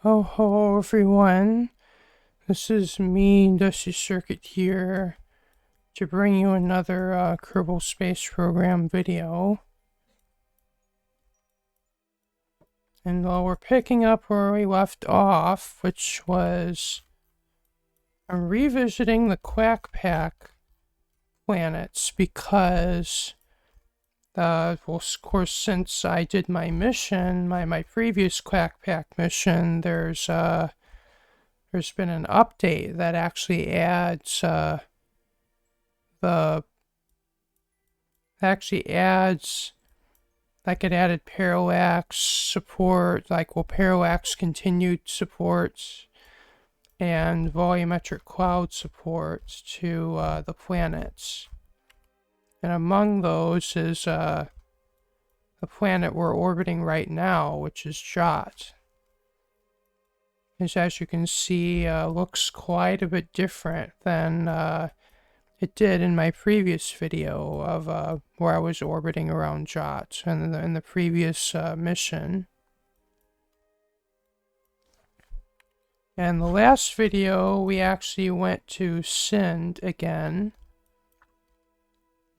Oh ho everyone, this is me, Dusty Circuit here, to bring you another Kerbal Space Program video. And we're picking up where we left off, which was I'm revisiting the Quack Pack planets because, well, of course, since I did my mission, my previous Quack Pack mission, there's been an update that actually adds like it added parallax support, parallax continued support and volumetric cloud support to the planets. And among those is the planet we're orbiting right now, which is Jot. Which, as you can see, looks quite a bit different than it did in my previous video of where I was orbiting around Jots in the previous mission. And the last video, we actually went to Sind again.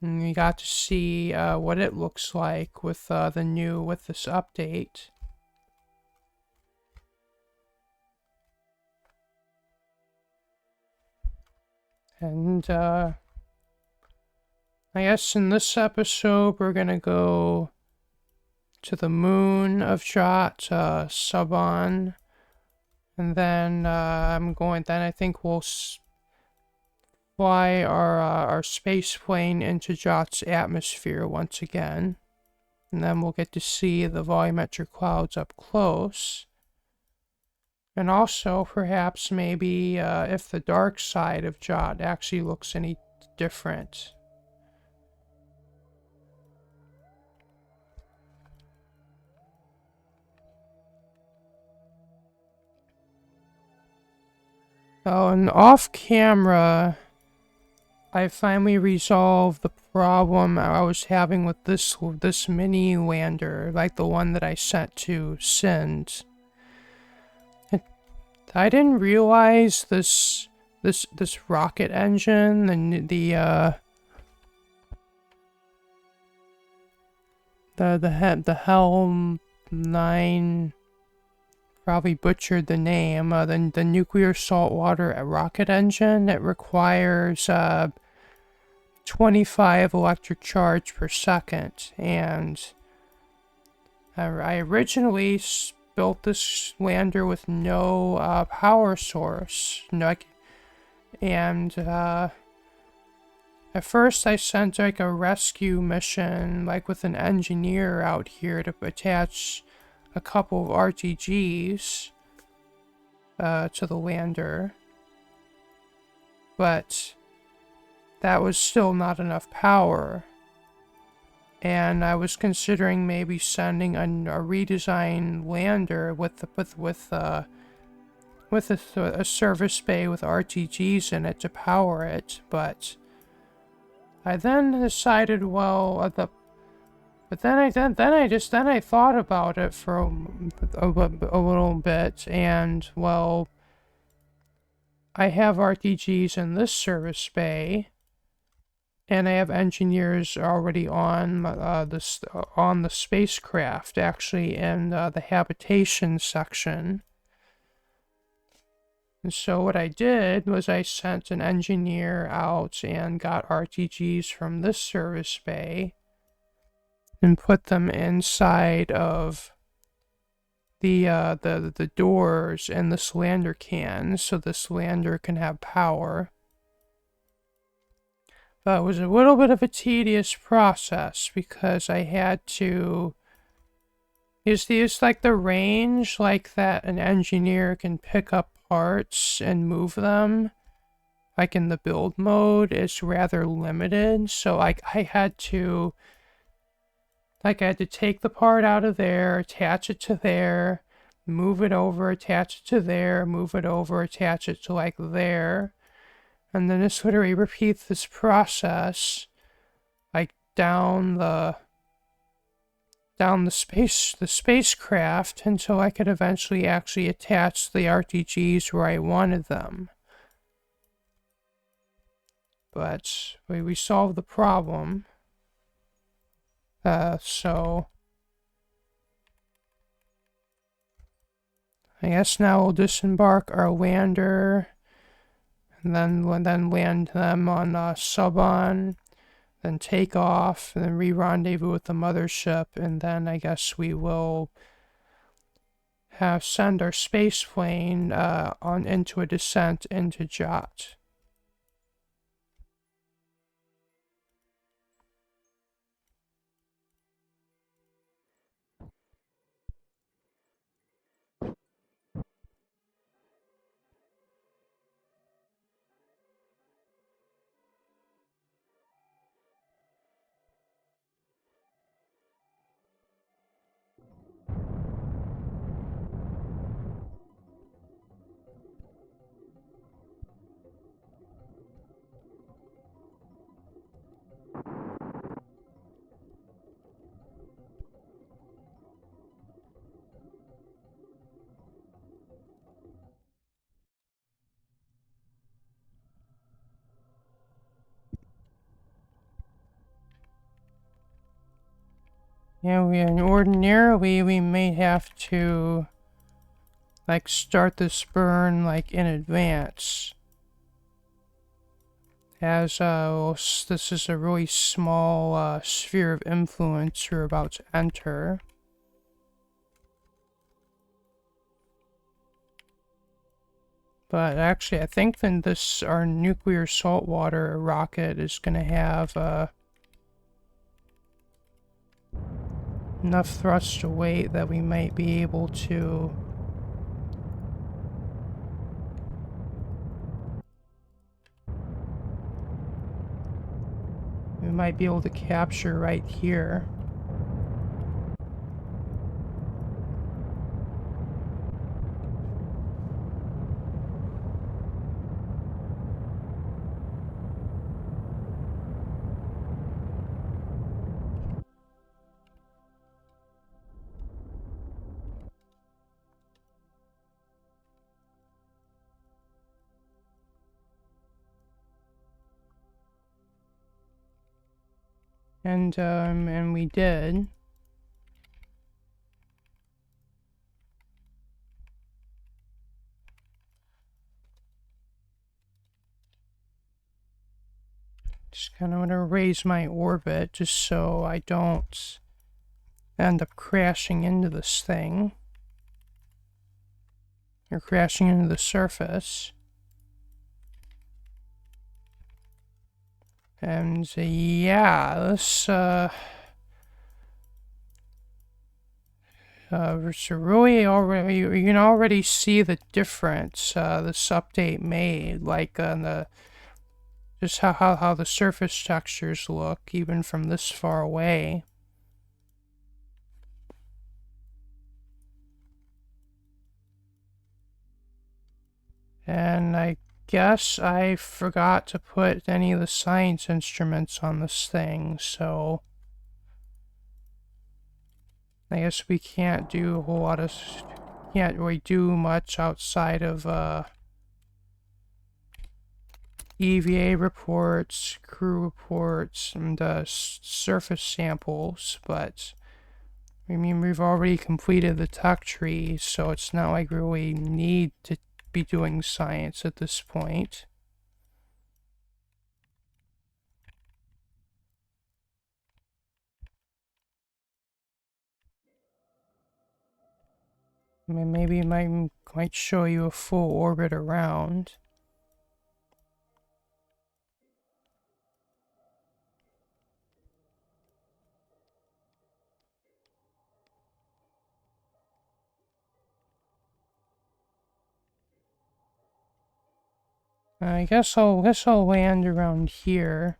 And we got to see what it looks like with this update. And I guess in this episode we're gonna go to the moon of Jot, Subon, and then I think we'll fly our space plane into Jot's atmosphere once again, and then we'll get to see the volumetric clouds up close. And also, perhaps, maybe, if the dark side of Jot actually looks any different. Oh, and off camera, I finally resolved the problem I was having with this mini lander, like the one that I sent to Sind. I didn't realize this rocket engine, the Helm 9, probably butchered the name, the nuclear saltwater rocket engine. It requires 25 electric charge per second, and I originally built this lander with no power source. And at first I sent like a rescue mission, like with an engineer out here to attach a couple of RTGs to the lander. But that was still not enough power. And I was considering maybe sending a redesigned lander with a service bay with RTGs in it to power it, but I then decided, well, I thought about it for a little bit, and well, I have RTGs in this service bay. And I have engineers already on the spacecraft, actually, in the habitation section. And so what I did was I sent an engineer out and got RTGs from this service bay and put them inside of the doors in this lander can, so this lander can have power. But it was a little bit of a tedious process because I had to use like the range like that an engineer can pick up parts and move them, like in the build mode, is rather limited. So I had to take the part out of there, attach it to there, move it over, attach it to there, move it over, attach it to like there. And then just literally repeat this process, like down the down the spacecraft until I could eventually actually attach the RTGs where I wanted them. But we solved the problem. So I guess now we'll disembark our lander, and then land them on Subon, then take off, and then re-rendezvous with the mothership, and then I guess we will send our space plane into a descent into Jots. Yeah, ordinarily we may have to like start this burn like in advance, as this is a really small sphere of influence you're about to enter. But actually, I think then our nuclear saltwater rocket is gonna have enough thrust to weight that we might be able to capture right here. And we did. Just kind of want to raise my orbit just so I don't end up crashing into this thing. Or crashing into the surface. And yeah, this so really already you can already see the difference this update made, like on the just how the surface textures look even from this far away. And I guess I forgot to put any of the science instruments on this thing, so I guess we can't do a whole lot of, can't really do much outside of EVA reports, crew reports, and surface samples, but I mean, we've already completed the tech tree, so it's not like we really need to be doing science at this point. I mean, maybe it might show you a full orbit around. I guess I'll land around here.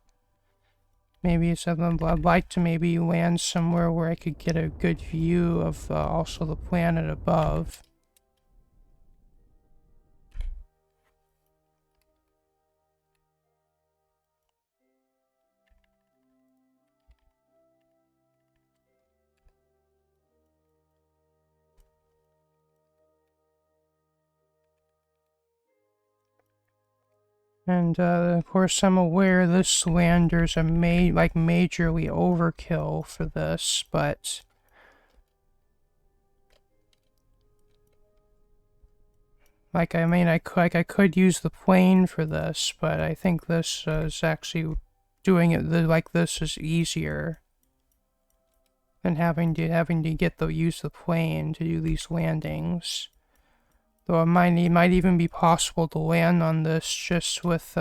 Maybe I'd like to maybe land somewhere where I could get a good view of also the planet above. And of course, I'm aware this lander's a majorly overkill for this, but like I could use the plane for this, but I think this is actually doing it like this is easier than having to use the plane to do these landings. Though it might even be possible to land on this just with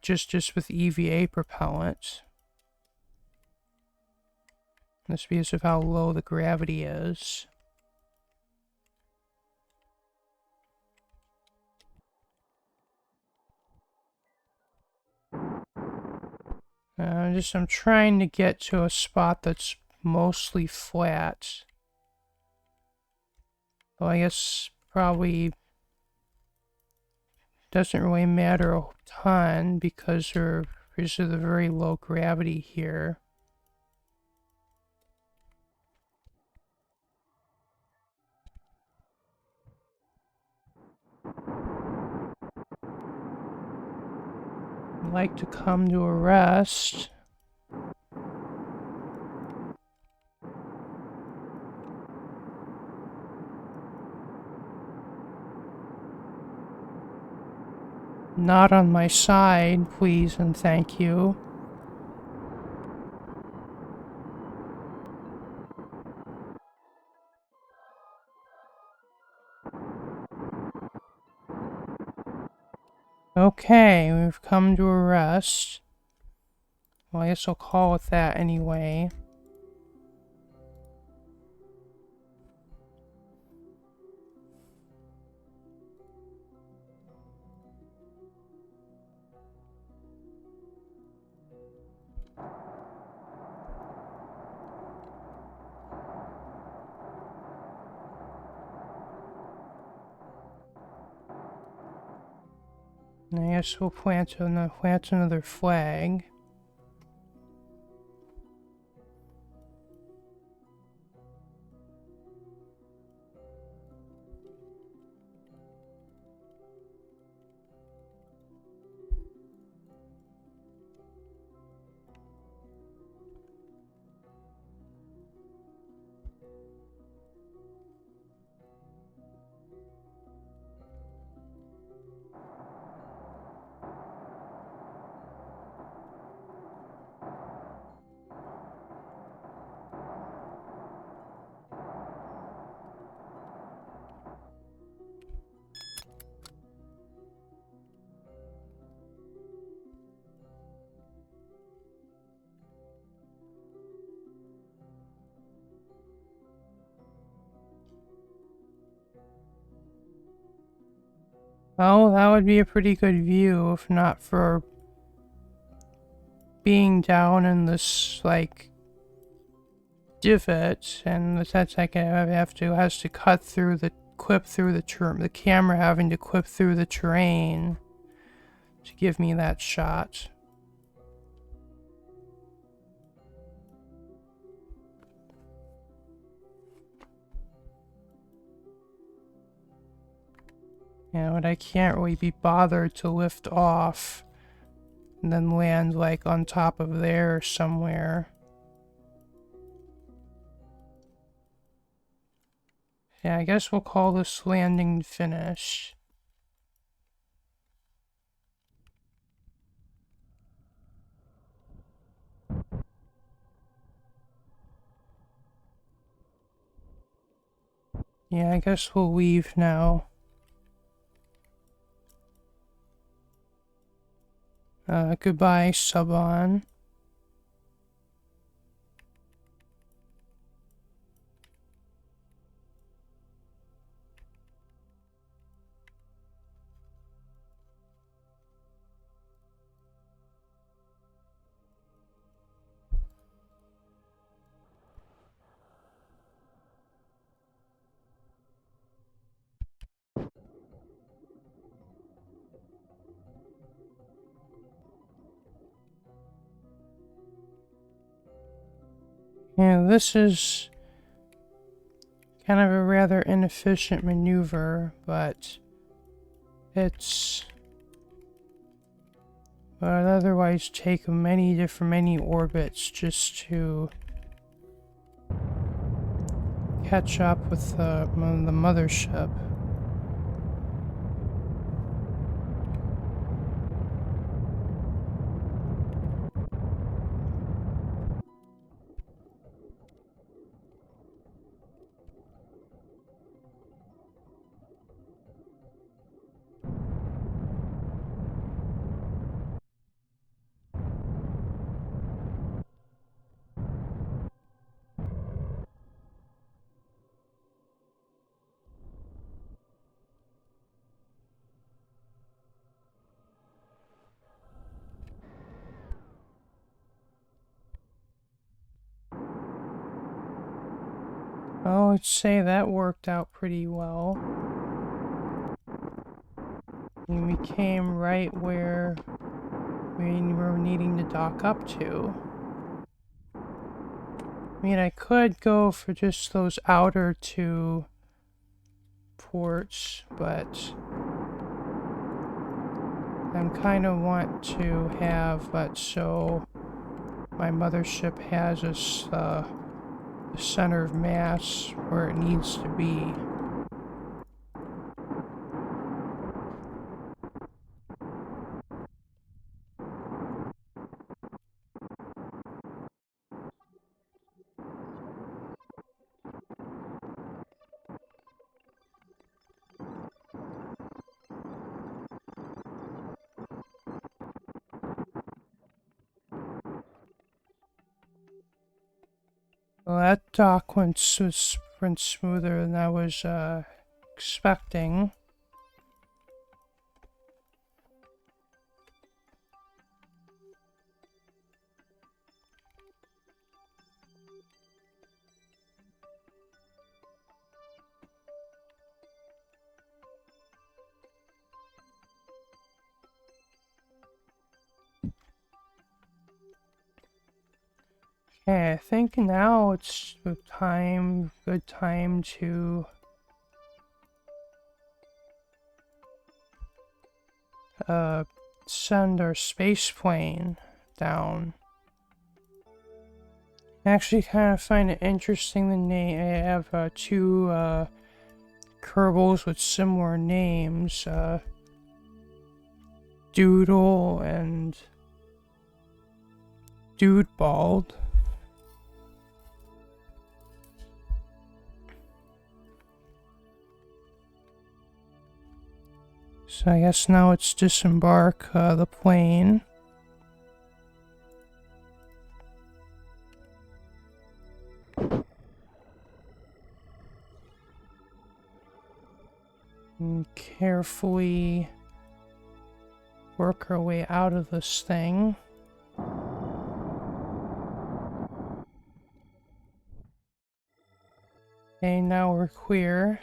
just with EVA propellant. That's because of how low the gravity is. I'm trying to get to a spot that's mostly flat. Well, I guess probably doesn't really matter a ton because because of the very low gravity here. I'd like to come to a rest. Not on my side, please and thank you. Okay, we've come to a rest. Well, I guess I'll call it that anyway. And I guess we'll plant another flag. Well, that would be a pretty good view if not for being down in this, like, divot, and that's like has to clip through the camera having to clip through the terrain to give me that shot. Yeah, but I can't really be bothered to lift off and then land like on top of there somewhere. Yeah, I guess we'll call this landing finished. Yeah, I guess we'll leave now. Goodbye, Subon. Yeah, this is kind of a rather inefficient maneuver, but It's... But I'd otherwise take many orbits just to catch up with the mothership. I would say that worked out pretty well. And we came right where we were needing to dock up to. I mean, I could go for just those outer two ports, but I kind of want to have that so my mothership has the center of mass where it needs to be. Well, that dock went smoother than I was expecting. Okay, I think now it's good time to send our space plane down. I actually kind of find it interesting the name. I have two Kerbals with similar names, Doodle and Dudebald. So I guess now it's disembark the plane. And carefully work our way out of this thing. Okay, now we're clear.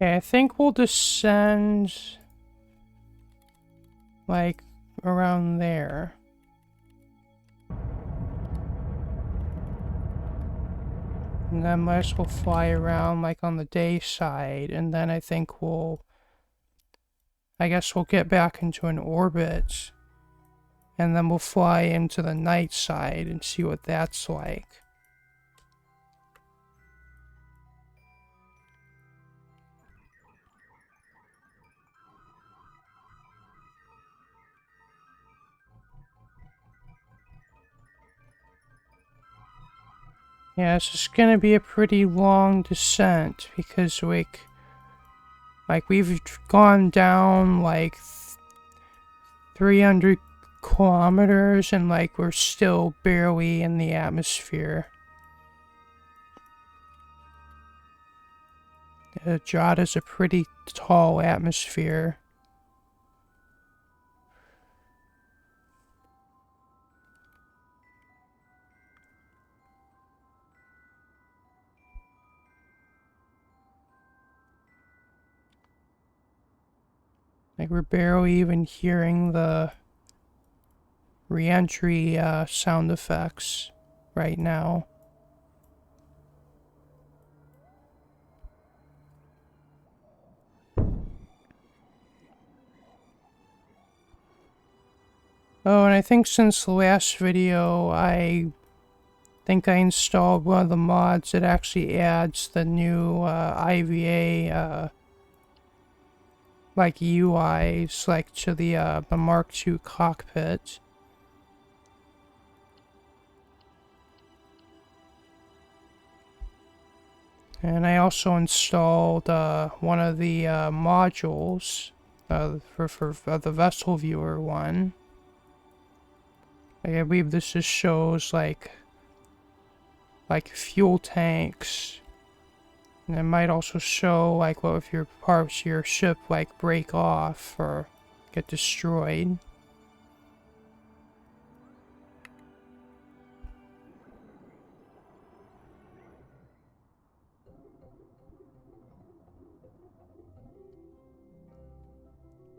Okay, I think we'll descend like around there. And then we'll fly around like on the day side, and then I think I guess we'll get back into an orbit, and then we'll fly into the night side and see what that's like. Yeah, this is gonna be a pretty long descent because like we've gone down like 300 kilometers and like we're still barely in the atmosphere. Jot is a pretty tall atmosphere. Like, we're barely even hearing the re-entry sound effects right now. Oh, and I think since the last video, I think I installed one of the mods that actually adds the new IVA like UIs like to the Mark II cockpit. And I also installed one of the modules for the vessel viewer one. Like, I believe this just shows like fuel tanks. And it might also show like what if your parts of your ship like break off or get destroyed.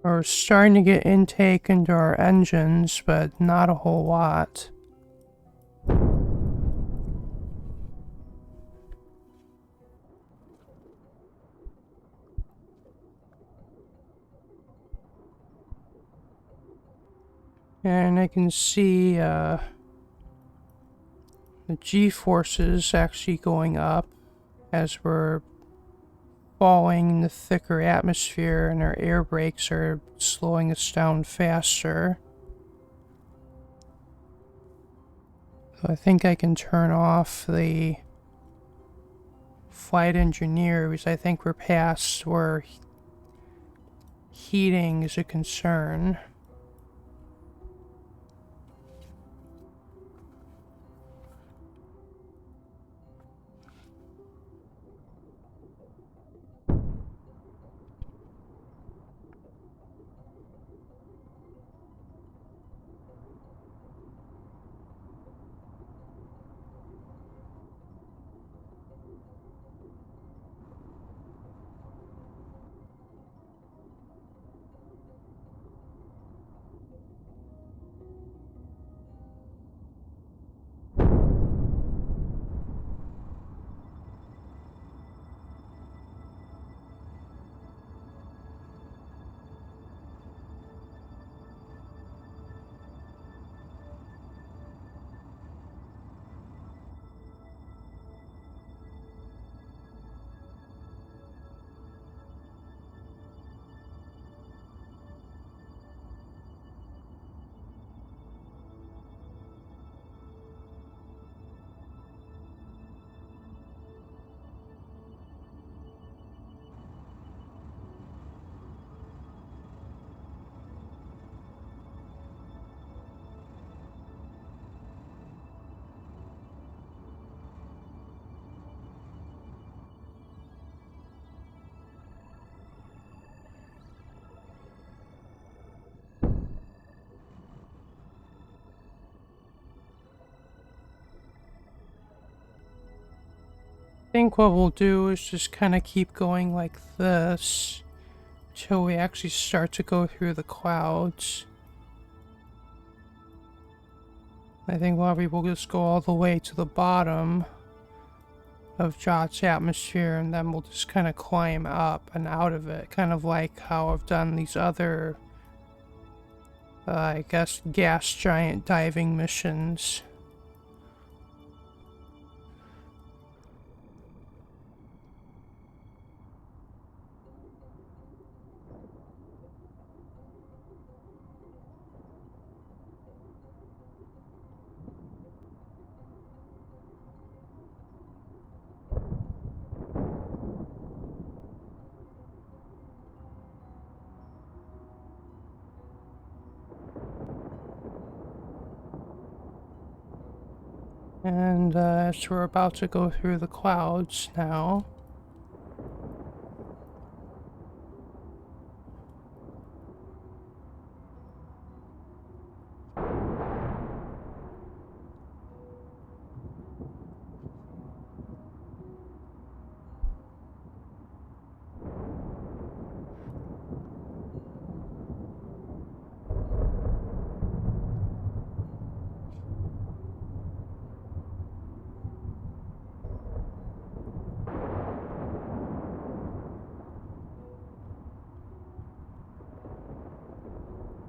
We're starting to get intake into our engines, but not a whole lot. And I can see the G-forces actually going up as we're falling in the thicker atmosphere, and our air brakes are slowing us down faster. So I think I can turn off the flight engineer because I think we're past where heating is a concern. I think what we'll do is just kind of keep going like this till we actually start to go through the clouds. I think we will just go all the way to the bottom of Jot's atmosphere, and then we'll just kind of climb up and out of it, kind of like how I've done these other, I guess, gas giant diving missions. And so we're about to go through the clouds now.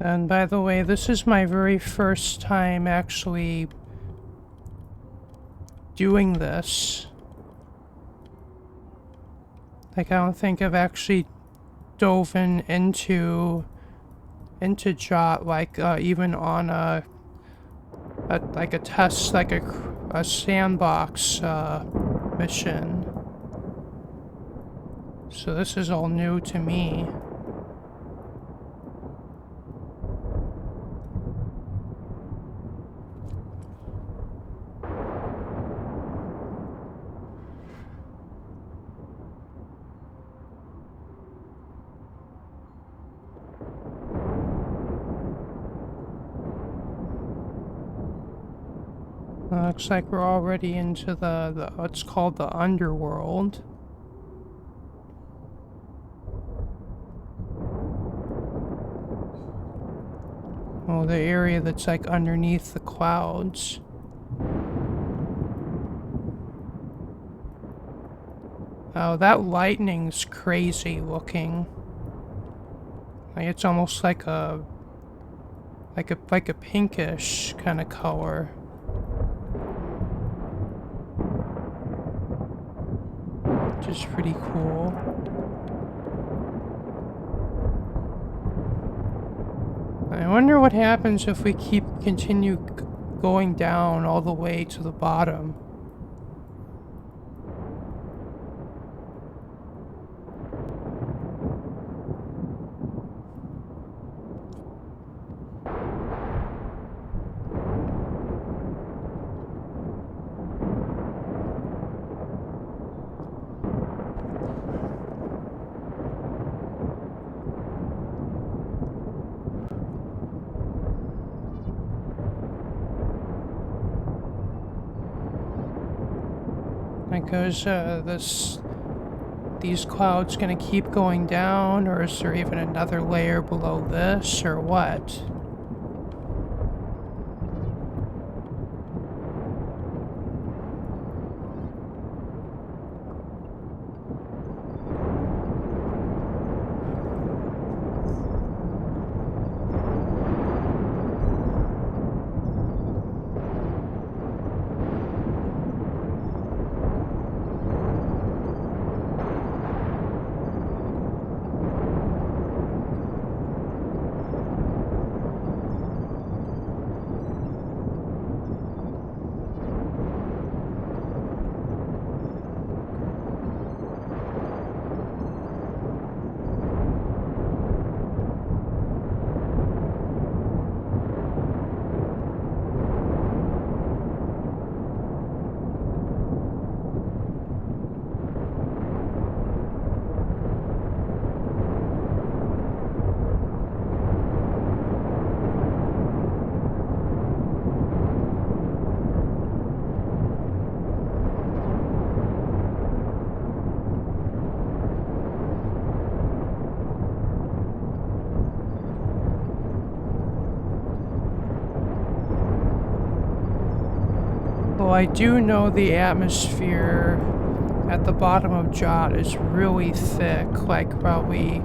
And by the way, this is my very first time actually doing this. Like, I don't think I've actually dove into Jot, like, even on a test, like a sandbox, mission. So this is all new to me. Looks like we're already into the what's called the underworld. Oh, the area that's like underneath the clouds. Oh, that lightning's crazy looking. Like it's almost like a pinkish kind of color. Which is pretty cool. I wonder what happens if we continue going down all the way to the bottom. Because these clouds gonna keep going down, or is there even another layer below this, or what? Well, I do know the atmosphere at the bottom of Jot is really thick, like probably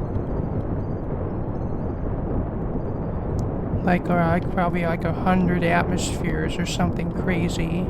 like 100 atmospheres or something crazy.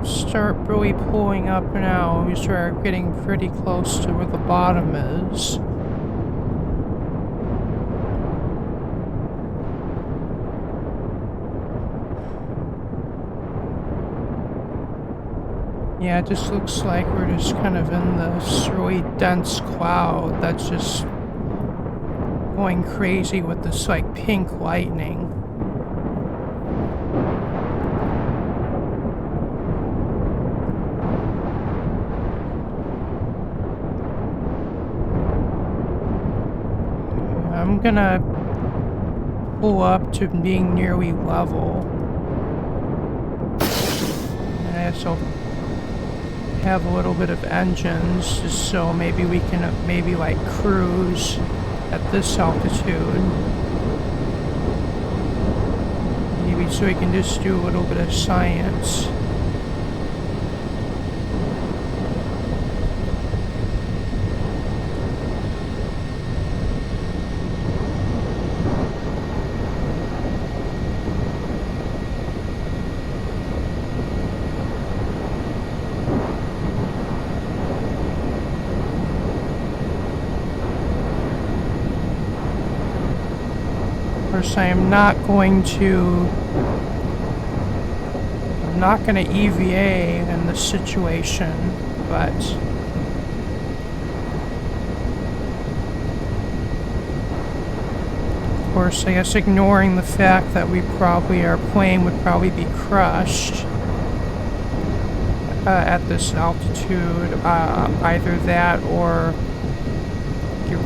start really pulling up now. We start getting pretty close to where the bottom is. Yeah, it just looks like we're just kind of in this really dense cloud that's just going crazy with this like pink lightning. I'm gonna pull up to being nearly level. And I also have a little bit of engines, just so maybe we can maybe like cruise at this altitude. Maybe so we can just do a little bit of science. I am not going to EVA in this situation, but of course, I guess ignoring the fact that our plane would probably be crushed at this altitude, either that or the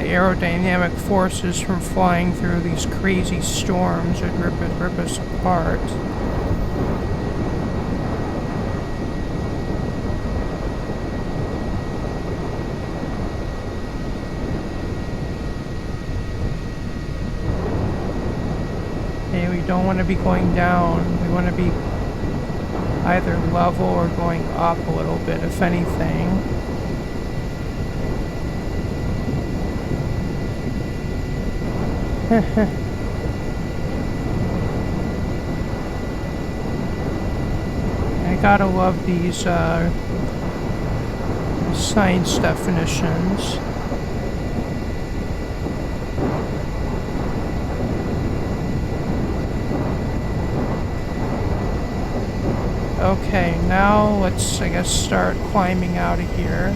aerodynamic forces from flying through these crazy storms would rip us apart. Okay, we don't want to be going down. We want to be either level or going up a little bit, if anything. I gotta love these science definitions. Okay, now let's, I guess, start climbing out of here.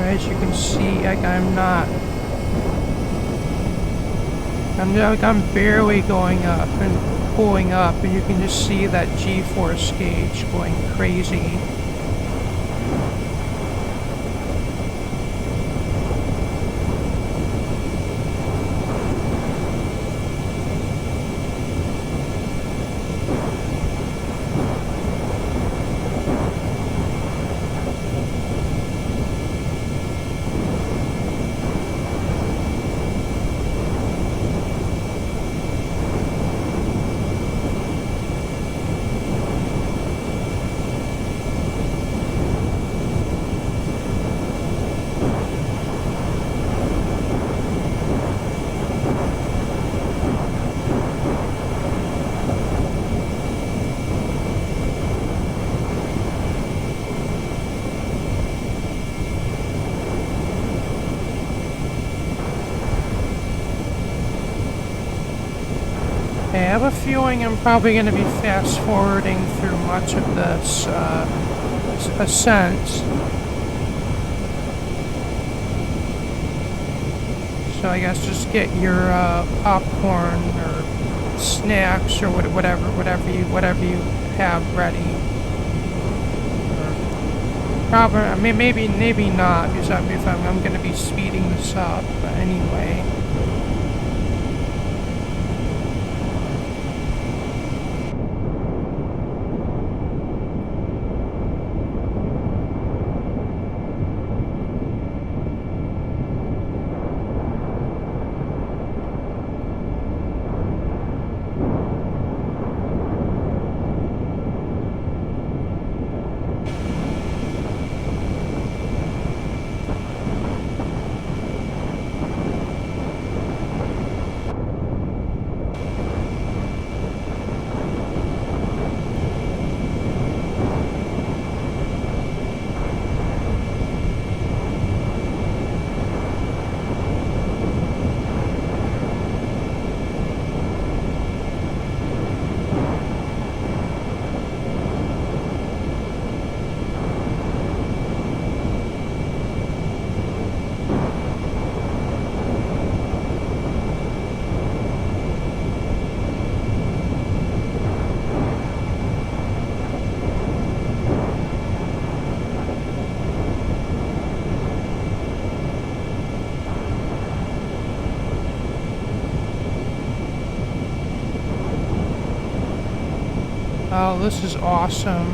As you can see, like I'm barely going up and pulling up, and you can just see that G-force gauge going crazy. I have a feeling I'm probably going to be fast forwarding through much of this ascent. So I guess just get your popcorn or snacks or whatever you have ready. Or probably, maybe not, because I'm going to be speeding this up. But anyway. Oh, this is awesome.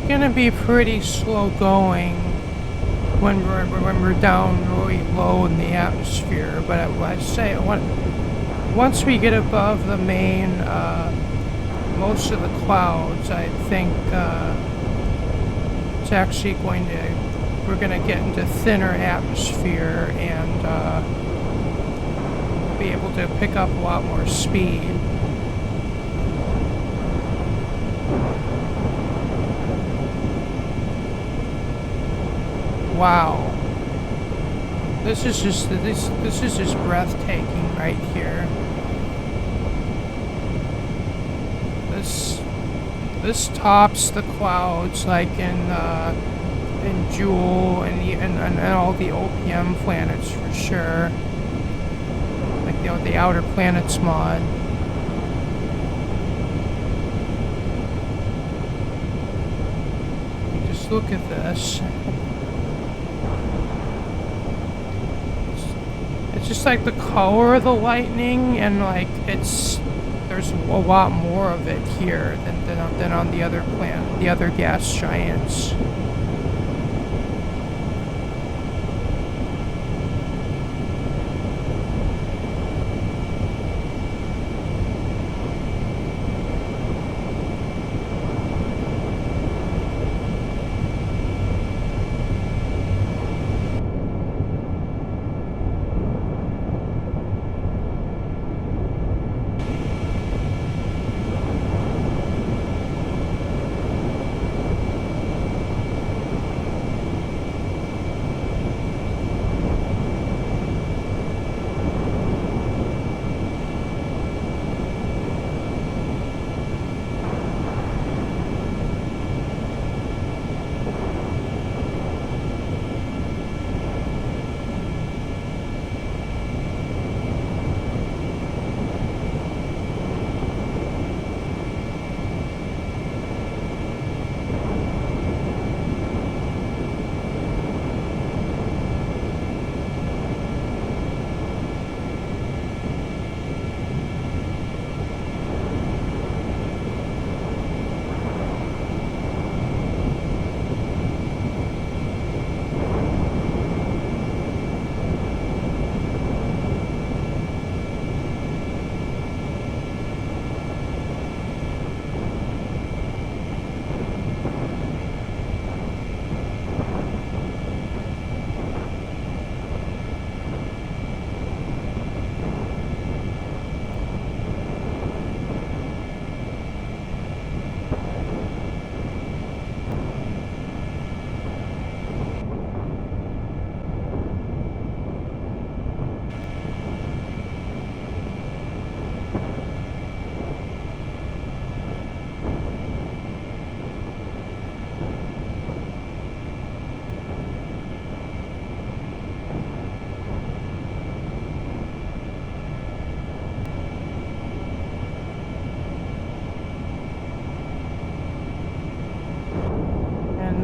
Gonna be pretty slow going when we're down really low in the atmosphere, but I say once we get above the main most of the clouds, I think it's actually we're gonna get into thinner atmosphere and be able to pick up a lot more speed. Wow, this is just breathtaking right here. This tops the clouds like in Jool and all the OPM planets for sure. Like the Outer Planets mod. Just look at this. Just like the color of the lightning, and like there's a lot more of it here than on the other planet, the other gas giants.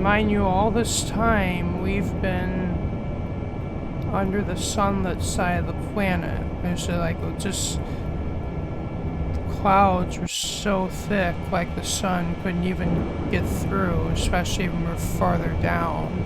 Mind you, all this time we've been under the sunlit side of the planet. There's like just the clouds were so thick, like the sun couldn't even get through, especially when we're farther down.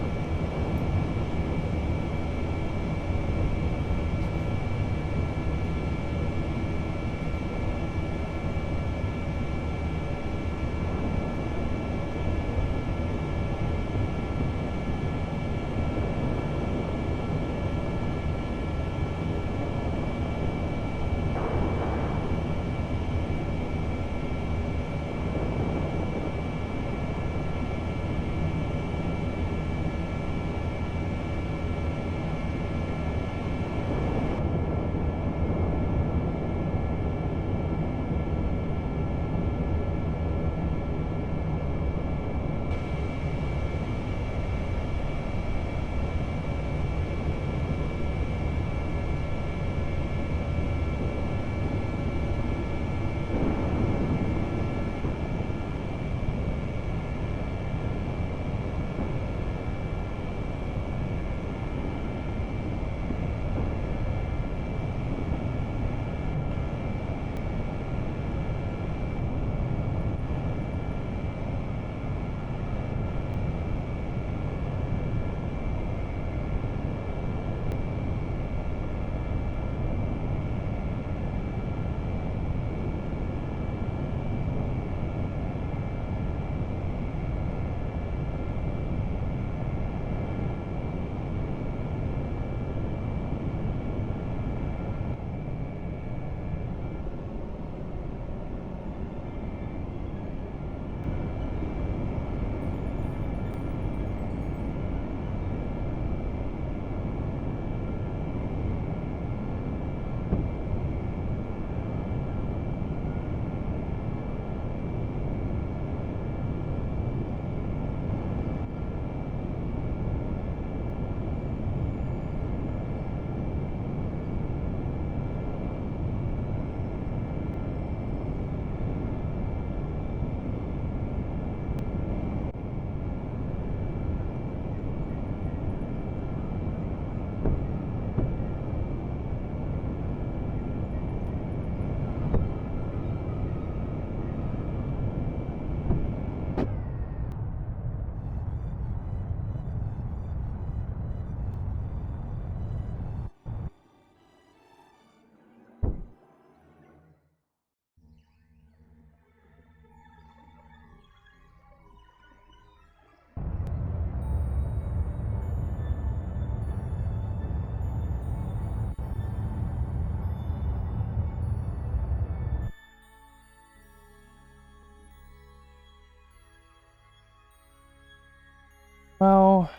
Well,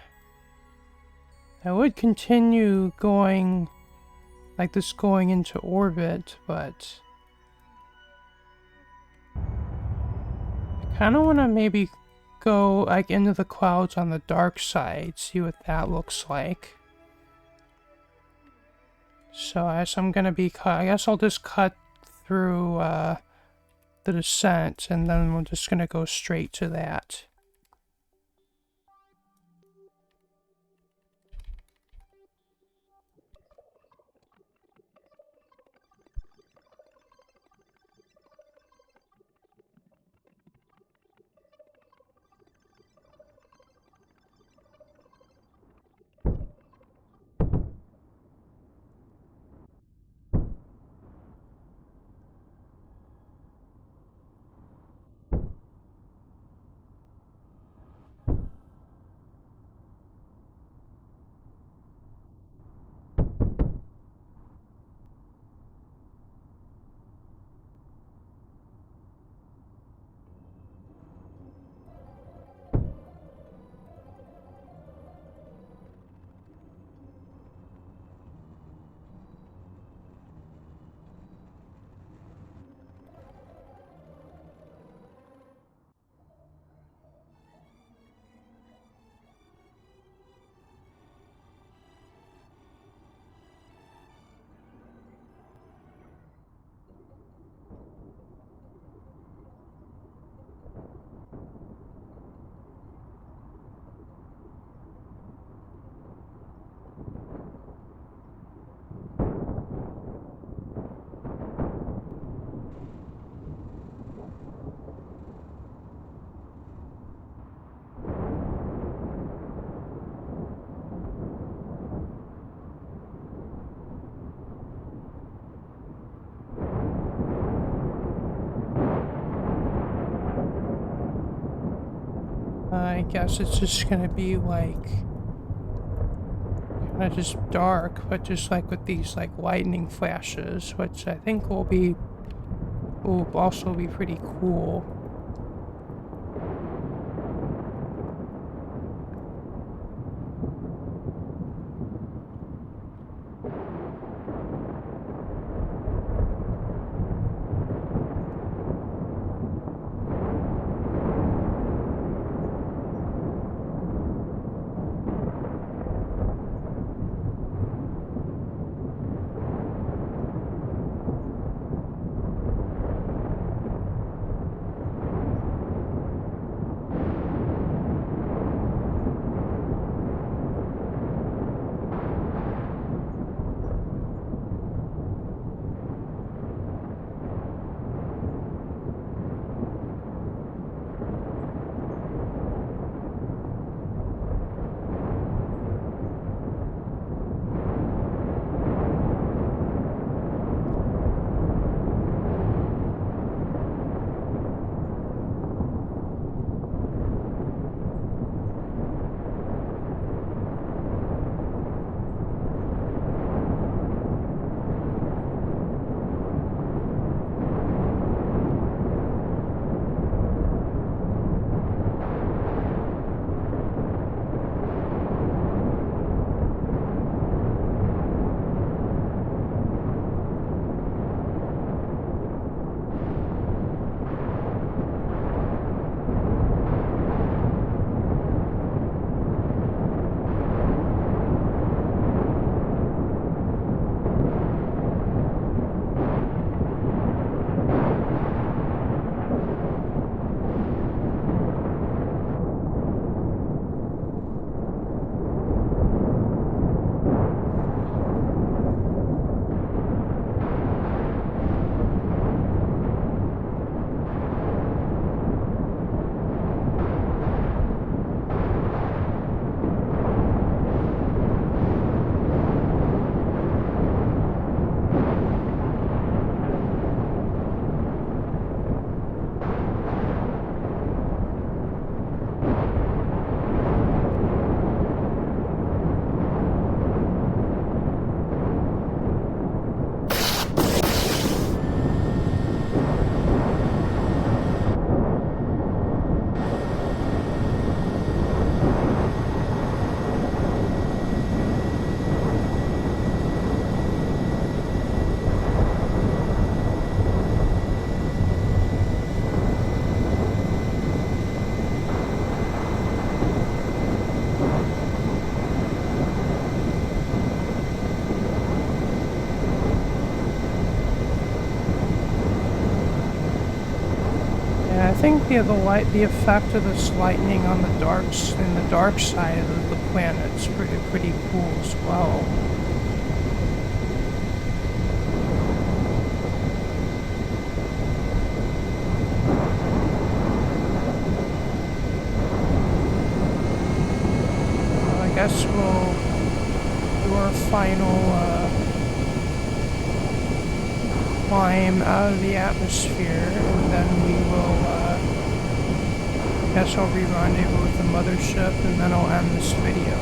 I would continue going like this, going into orbit, but I kind of want to maybe go like into the clouds on the dark side, see what that looks like. So as I'm gonna be I guess I'll just cut through the descent, and then we're just gonna go straight to that. I guess it's just gonna be like kind of just dark, but just like with these like lightning flashes, which I think will also be pretty cool. think the effect of this lightning on the dark side of the planet's pretty cool as well. I guess we'll do our final climb out of the atmosphere, and then we will, I guess I'll re-rendezvous with the mothership, and then I'll end this video.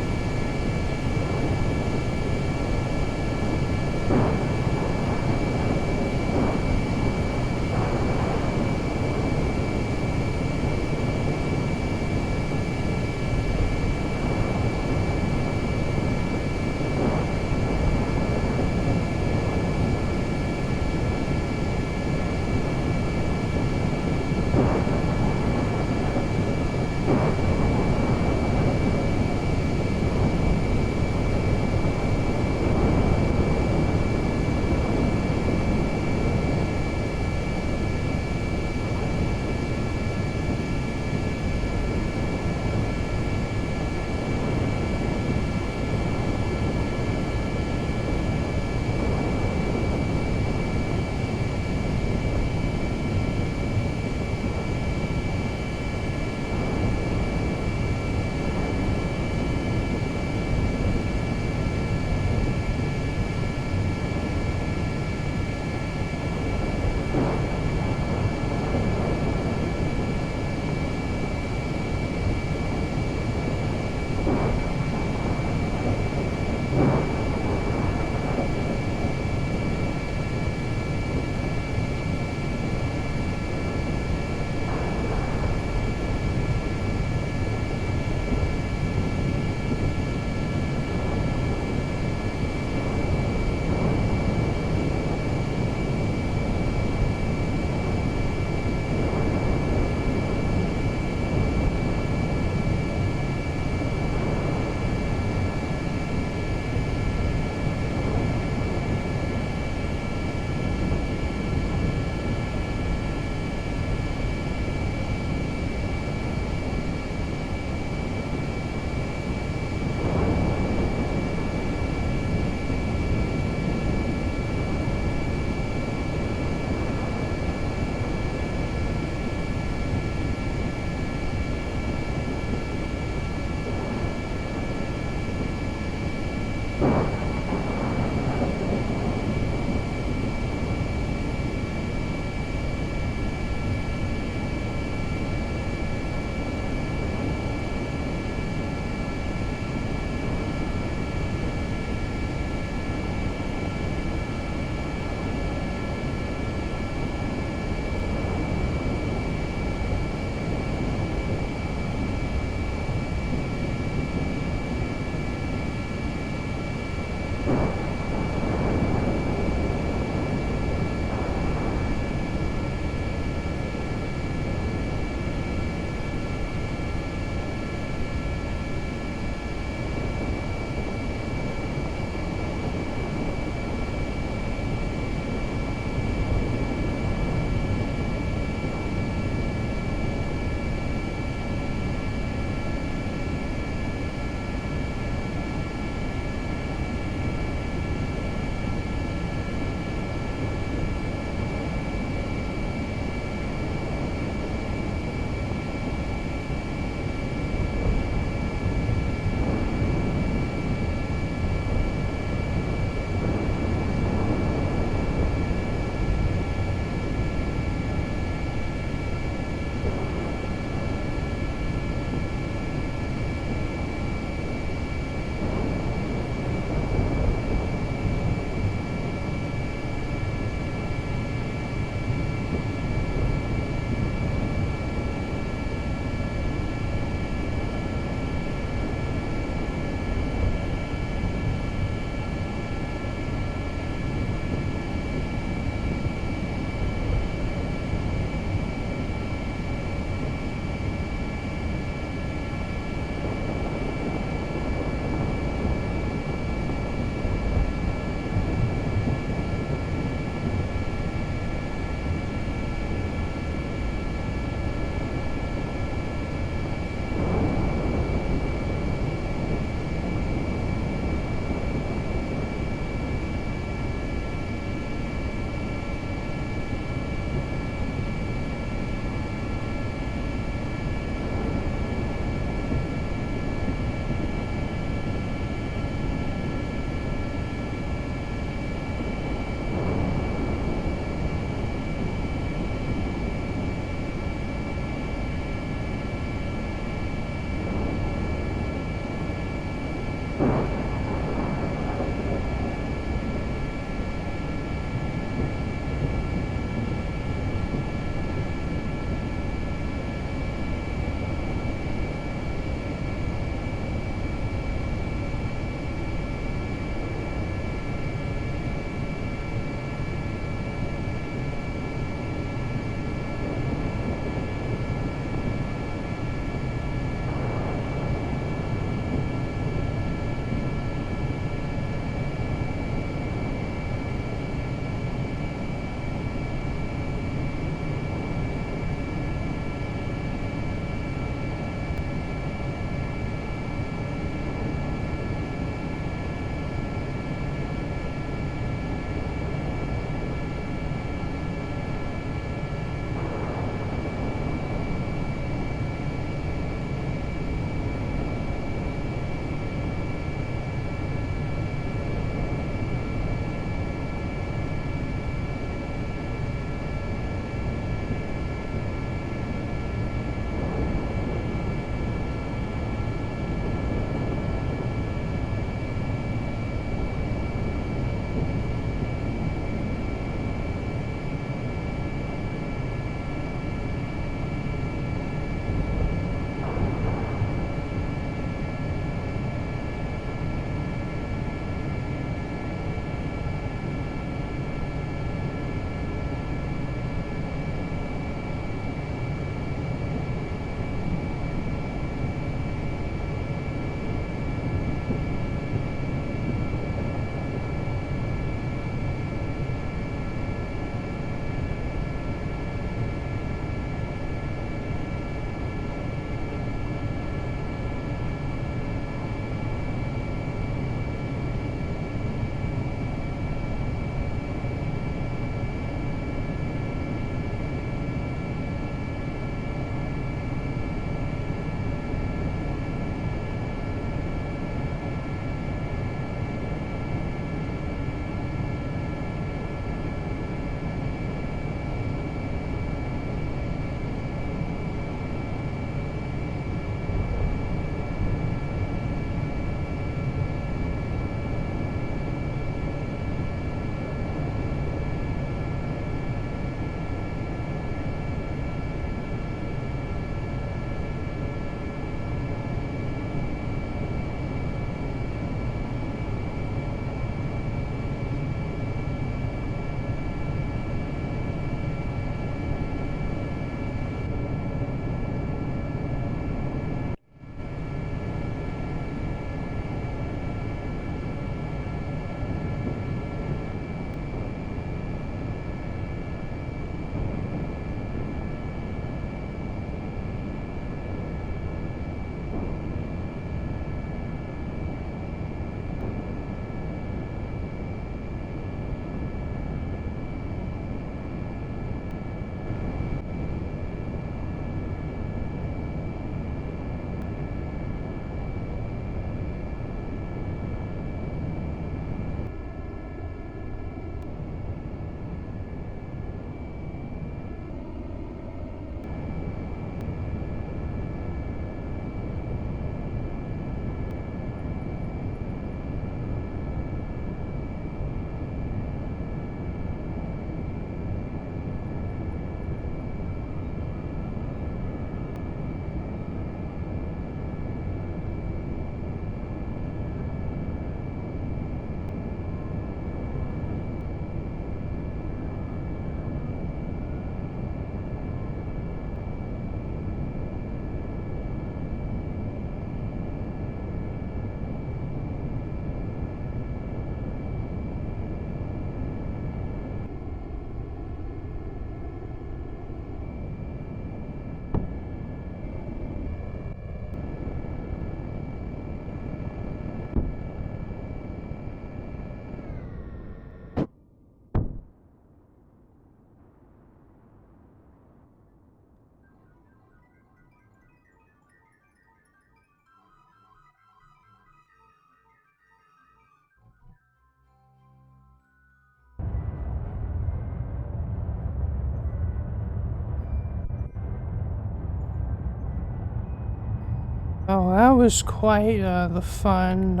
Oh, that was quite the fun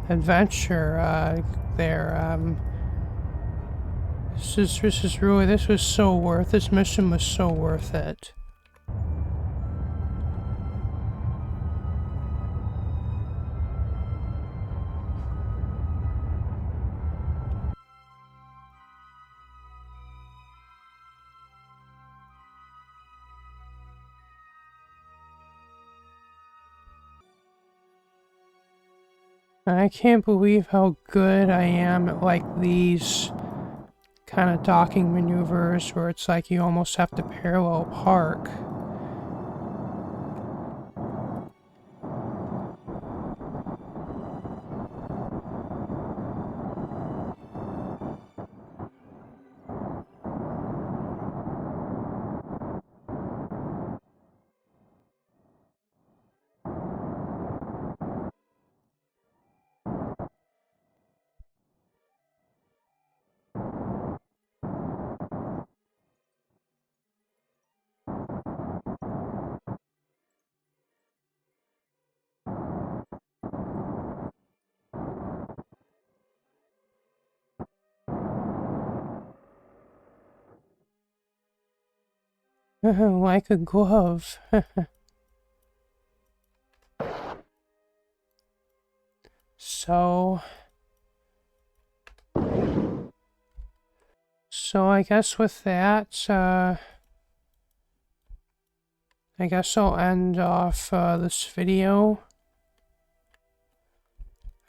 adventure there. This was so worth. This mission was so worth it. I can't believe how good I am at like these kind of docking maneuvers where it's like you almost have to parallel park. Like a glove. So I guess with that, I guess I'll end off this video.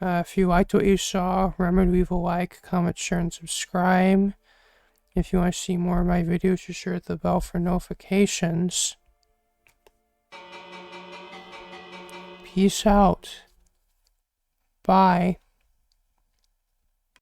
If you liked what you saw, remember to leave a like, comment, share, and subscribe. If you want to see more of my videos, be sure to hit the bell for notifications. Peace out. Bye.